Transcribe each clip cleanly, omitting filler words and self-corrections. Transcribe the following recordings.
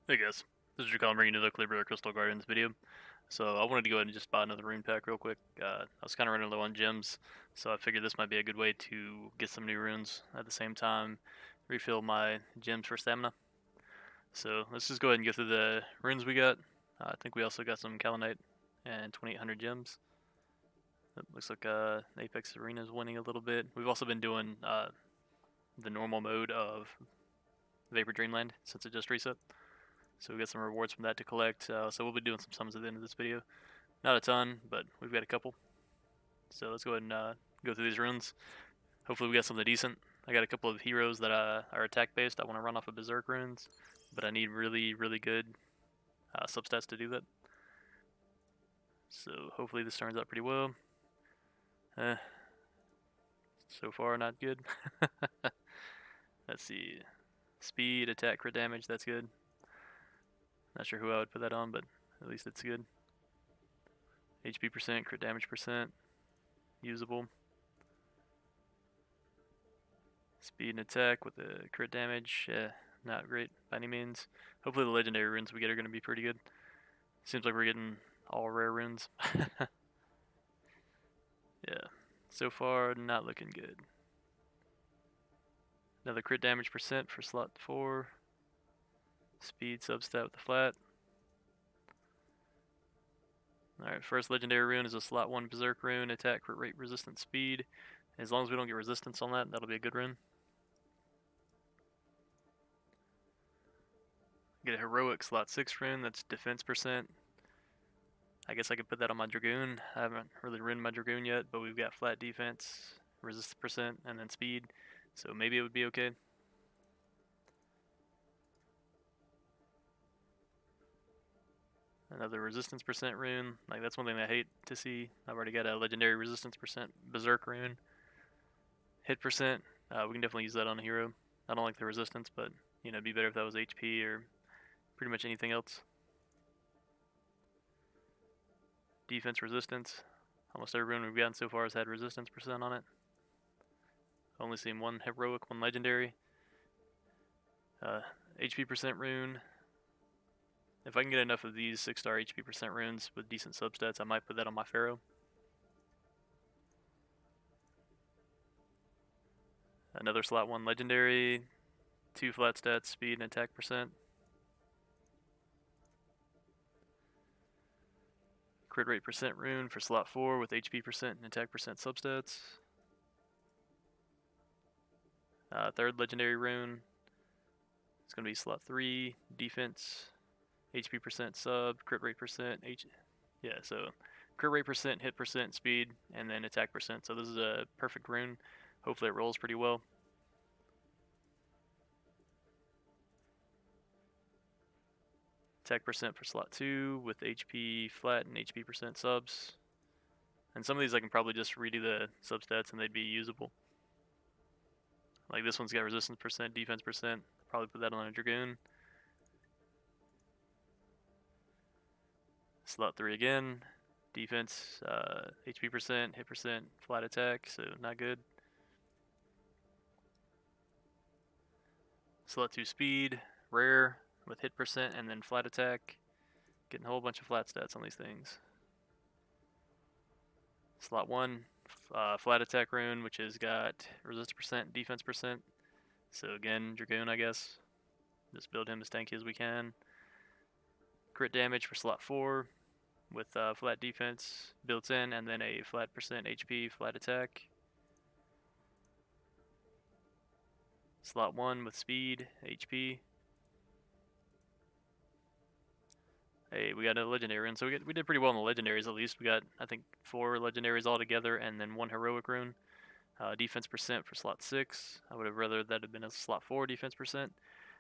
Hey guys, this is Drakkalan bringing you the Calibria Crystal Gardens video. So I wanted to go ahead and just buy another rune pack real quick. I was kind of running low on gems, so I figured this might be a good way to get some new runes at the same time, refill my gems for stamina. So let's just go ahead and go through the runes we got. I think we also got some Kalinite and 2800 gems. It looks like Apex Arena is winning a little bit. We've also been doing the normal mode of Vapor Dreamland since it just reset. So we got some rewards from that to collect. So we'll be doing some summons at the end of this video. Not a ton, but we've got a couple. So let's go ahead and go through these runes. Hopefully we got something decent. I got a couple of heroes that are attack based. I want to run off of Berserk runes, but I need really good substats to do that. So hopefully this turns out pretty well. So far not good. Let's see. Speed, attack, crit damage, that's good. Not sure who I would put that on, but at least it's good. HP percent, crit damage percent, usable. Speed and attack with the crit damage, not great by any means. Hopefully the legendary runes we get are going to be pretty good. Seems like we're getting all rare runes. Yeah, so far not looking good. Another crit damage percent for slot 4. Speed substat with the flat. Alright, first legendary rune is a slot 1 Berserk rune, attack, crit rate, resistance, speed. As long as we don't get resistance on that, that'll be a good rune. Get a heroic slot 6 rune, that's defense percent. I guess I could put that on my Dragoon. I haven't really ridden my Dragoon yet, but we've got flat defense, resistance percent, and then speed. So maybe it would be okay. Another resistance percent rune. Like, that's one thing I hate to see. I've already got a legendary resistance percent Berserk rune. Hit percent. We can definitely use that on a hero. I don't like the resistance, but it'd be better if that was HP or pretty much anything else. Defense resistance. Almost every rune we've gotten so far has had resistance percent on it. Only seen one heroic, one legendary. HP percent rune. If I can get enough of these 6-star HP percent runes with decent substats, I might put that on my Pharaoh. Another slot 1 legendary. 2 flat stats, speed and attack percent. Crit rate percent rune for slot 4 with HP percent and attack percent substats. Third legendary rune. It's going to be slot 3, defense, HP percent sub, crit rate percent, yeah, so crit rate percent, hit percent, speed, and then attack percent. So this is a perfect rune. Hopefully it rolls pretty well. Attack percent for slot 2 with HP flat and HP percent subs. And some of these I can probably just redo the substats and they'd be usable. Like this one's got resistance percent, defense percent. Probably put that on a Dragoon. Slot 3 again. Defense, HP percent, hit percent, flat attack, so not good. Slot 2 speed, rare, with hit percent and then flat attack. Getting a whole bunch of flat stats on these things. Slot 1, flat attack rune, which has got resist percent, defense percent. So again, Dragoon, I guess. Just build him as tanky as we can. Crit damage for slot 4 with flat defense built in, and then a flat percent HP, flat attack. Slot 1 with speed, HP. Hey, we got a legendary rune, so we did pretty well in the legendaries at least. We got, I think, 4 legendaries altogether, and then 1 heroic rune. Defense percent for slot 6. I would have rather that had been a slot 4 defense percent.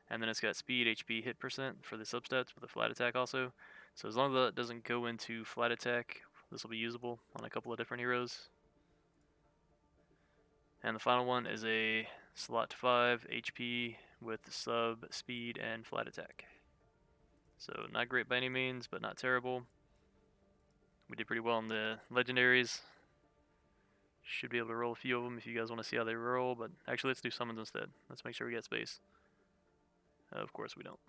And then it's got speed, HP, hit percent for the substats with a flat attack also. So as long as that doesn't go into flat attack, this will be usable on a couple of different heroes. And the final one is a slot 5 HP with sub, speed, and flat attack. So not great by any means, but not terrible. We did pretty well in the legendaries. Should be able to roll a few of them if you guys want to see how they roll, but actually let's do summons instead. Let's make sure we get space. Of course we don't.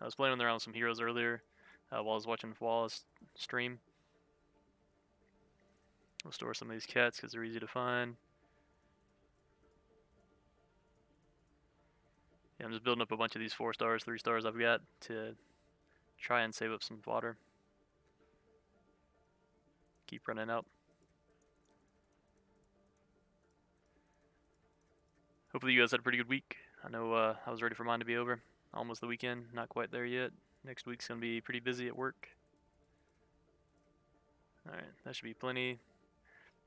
I was playing around with some heroes earlier while I was watching Wallace stream. We'll store some of these cats because they're easy to find. Yeah, I'm just building up a bunch of these 4 stars, 3 stars I've got to try and save up some fodder. Keep running out. Hopefully you guys had a pretty good week. I know I was ready for mine to be over. Almost the weekend, not quite there yet. Next week's going to be pretty busy at work. Alright, that should be plenty.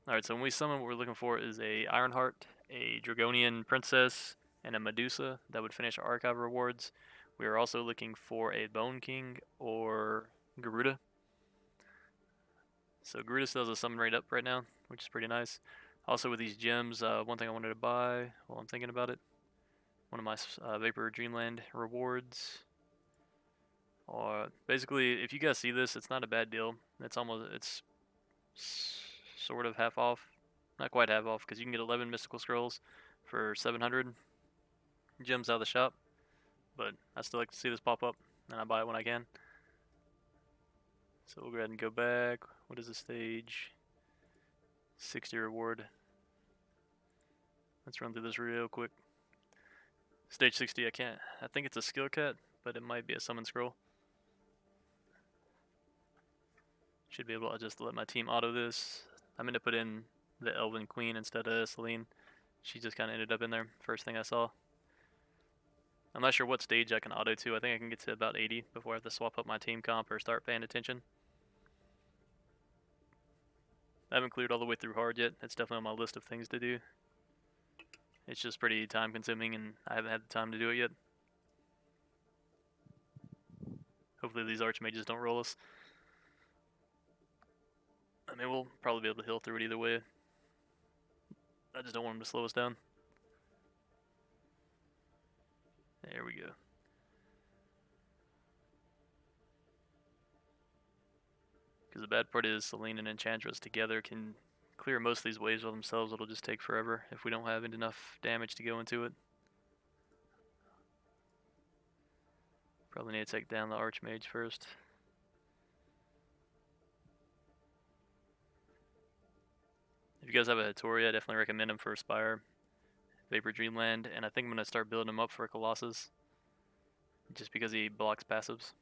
Alright, so when we summon, what we're looking for is a Ironheart, a Dragonian Princess, and a Medusa. That would finish our archive rewards. We are also looking for a Bone King or Garuda. So Garuda still has a summon rate up right now, which is pretty nice. Also with these gems, one thing I wanted to buy while I'm thinking about it, one of my Vapor Dreamland rewards. Basically, if you guys see this, it's not a bad deal. It's sort of half off. Not quite half off, because you can get 11 mystical scrolls for 700 gems out of the shop. But I still like to see this pop up, and I buy it when I can. So we'll go ahead and go back. What is the stage? 60 reward. Let's run through this real quick. Stage 60, I think it's a skill cut, but it might be a summon scroll. Should be able to just let my team auto this. I'm going to put in the Elven Queen instead of Celine. She just kind of ended up in there, first thing I saw. I'm not sure what stage I can auto to. I think I can get to about 80 before I have to swap up my team comp or start paying attention. I haven't cleared all the way through hard yet. It's definitely on my list of things to do. It's just pretty time consuming and I haven't had the time to do it yet. Hopefully these archmages don't roll us. I mean, we'll probably be able to heal through it either way. I just don't want them to slow us down. There we go. Because the bad part is Celine and Enchantress together can clear most of these waves by themselves. It'll just take forever if we don't have enough damage to go into it. Probably need to take down the Archmage first. If you guys have a Hattori, I definitely recommend him for Spire, Vapor Dreamland, and I think I'm going to start building him up for Colossus. Just because he blocks passives.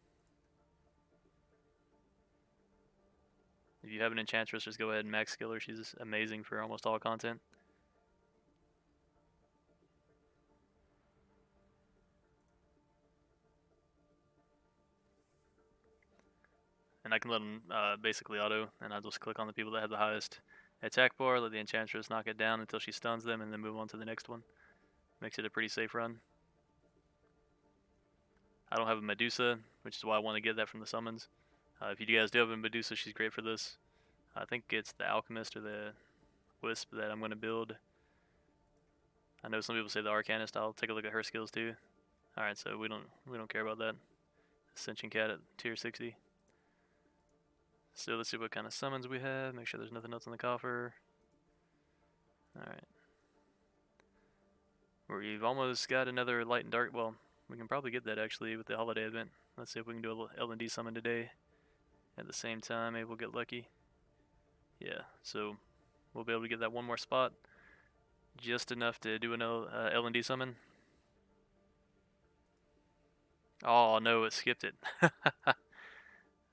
If you have an Enchantress, just go ahead and max skill her. She's amazing for almost all content. And I can let them basically auto, and I'll just click on the people that have the highest attack bar, let the Enchantress knock it down until she stuns them, and then move on to the next one. Makes it a pretty safe run. I don't have a Medusa, which is why I want to get that from the summons. If you guys do have a Medusa, she's great for this. I think it's the Alchemist or the Wisp that I'm going to build. I know some people say the Arcanist. I'll take a look at her skills too. Alright, so we don't care about that. Ascension Cat at tier 60. So let's see what kind of summons we have. Make sure there's nothing else in the coffer. Alright. We've almost got another light and dark. Well, we can probably get that actually with the holiday event. Let's see if we can do a little L&D summon today. At the same time, maybe we'll get lucky. Yeah, so we'll be able to get that one more spot. Just enough to do an L&D summon. Oh no, it skipped it.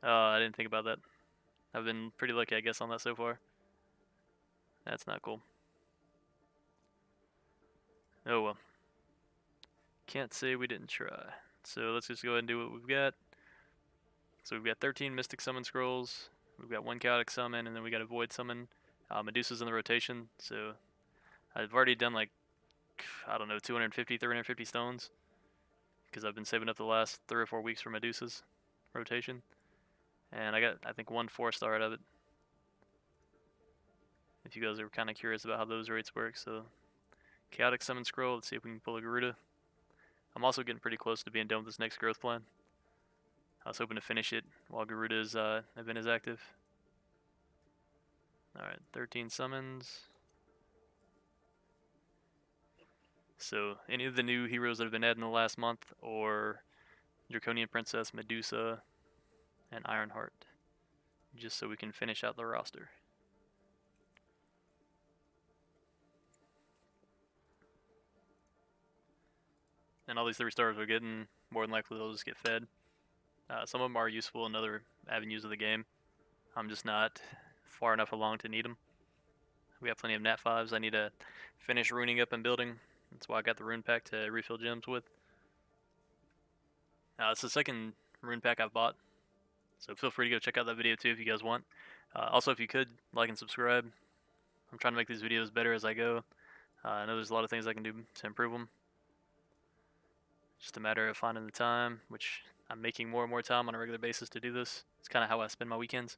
I didn't think about that. I've been pretty lucky, I guess, on that so far. That's not cool. Oh well. Can't say we didn't try. So let's just go ahead and do what we've got. So we've got 13 Mystic Summon Scrolls. We've got 1 Chaotic Summon, and then we got a Void Summon. Medusa's in the rotation, so I've already done like, I don't know, 250, 350 stones. Because I've been saving up the last 3 or 4 weeks for Medusa's rotation. And I got, I think, 1 4-star out of it. If you guys are kind of curious about how those rates work. So, Chaotic Summon Scroll, let's see if we can pull a Garuda. I'm also getting pretty close to being done with this next growth plan. I was hoping to finish it while Garuda's event is active. Alright, 13 summons. So, any of the new heroes that have been added in the last month or Draconian Princess, Medusa, and Ironheart, just so we can finish out the roster. And all these 3 stars we're getting, more than likely they'll just get fed. Some of them are useful in other avenues of the game. I'm just not far enough along to need them. We got plenty of Nat 5s I need to finish ruining up and building. That's why I got the rune pack to refill gems with. It's the second rune pack I've bought, so feel free to go check out that video too if you guys want. Also, if you could, like and subscribe. I'm trying to make these videos better as I go. I know there's a lot of things I can do to improve them. Just a matter of finding the time, which I'm making more and more time on a regular basis to do this. It's kind of how I spend my weekends.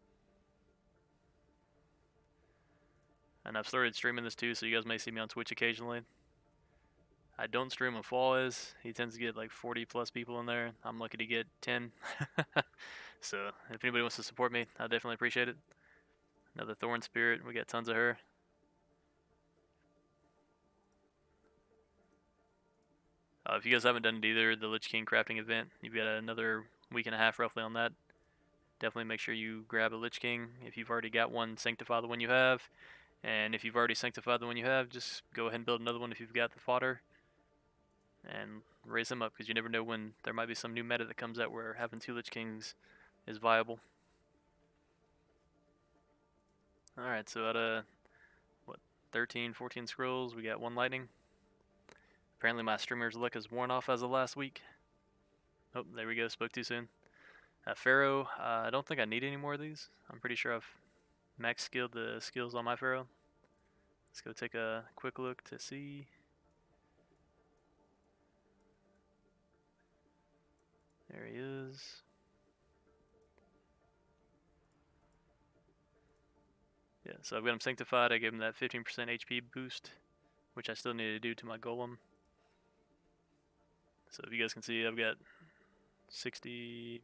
And I've started streaming this too, so you guys may see me on Twitch occasionally. I don't stream when Fall is. He tends to get like 40 plus people in there. I'm lucky to get 10. So if anybody wants to support me, I definitely appreciate it. Another Thorn Spirit. We got tons of her. If you guys haven't done it either, the Lich King crafting event, you've got another week and a half roughly on that. Definitely make sure you grab a Lich King. If you've already got one, sanctify the one you have. And if you've already sanctified the one you have, just go ahead and build another one if you've got the fodder. And raise them up, because you never know when there might be some new meta that comes out where having 2 Lich Kings is viable. Alright, so out of, 13, 14 scrolls, we got 1 lightning. Apparently my streamer's luck is worn off as of last week. Oh, there we go, spoke too soon. Pharaoh, I don't think I need any more of these. I'm pretty sure I've max skilled the skills on my Pharaoh. Let's go take a quick look to see. There he is. Yeah, so I've got him sanctified. I gave him that 15% HP boost, which I still need to do to my golem. So if you guys can see, I've got 60,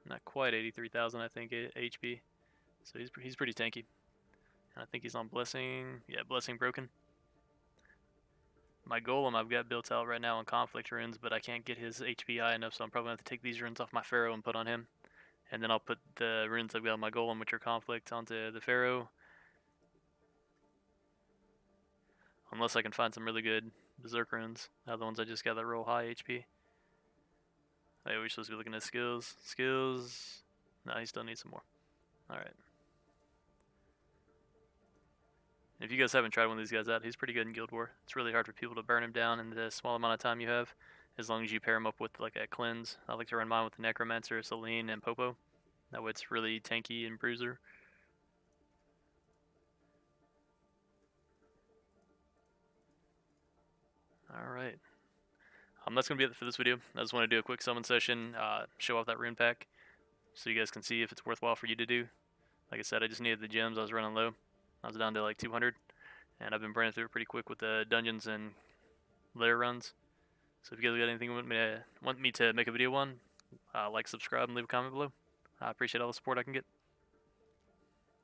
not quite 83,000, I think, HP. So he's pretty tanky. And I think he's on Blessing. Yeah, Blessing broken. My golem I've got built out right now on conflict runes, but I can't get his HP high enough, so I'm probably going to have to take these runes off my Pharaoh and put on him. And then I'll put the runes I've got on my golem, which are conflict, onto the Pharaoh. Unless I can find some really good Berserk runes. The ones I just got that roll high HP. Oh, yeah, we're supposed to be looking at skills. Skills. No, he still needs some more. Alright. If you guys haven't tried one of these guys out, he's pretty good in Guild War. It's really hard for people to burn him down in the small amount of time you have, as long as you pair him up with like a cleanse. I like to run mine with the Necromancer, Selene, and Popo. That way it's really tanky and bruiser. Alright. That's going to be it for this video. I just want to do a quick summon session, show off that rune pack, so you guys can see if it's worthwhile for you to do. Like I said, I just needed the gems. I was running low. I was down to like 200, and I've been burning through it pretty quick with the dungeons and lair runs. So if you guys got anything you want me to make a video on, like, subscribe, and leave a comment below. I appreciate all the support I can get.